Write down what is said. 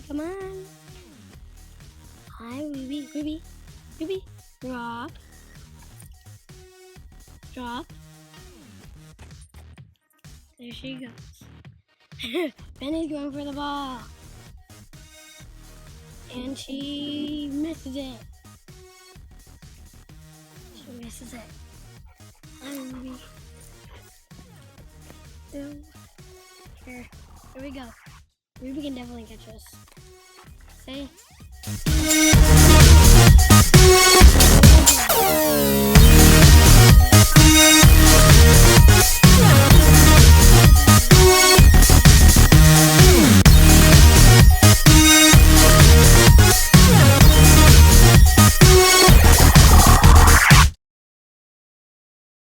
come on. Hi, Ruby, Ruby, Ruby. Drop. Drop. There she goes. Benny's going for the ball. And she misses it. She misses it. Hi, Ruby. Here we go. Ruby can definitely catch us. See?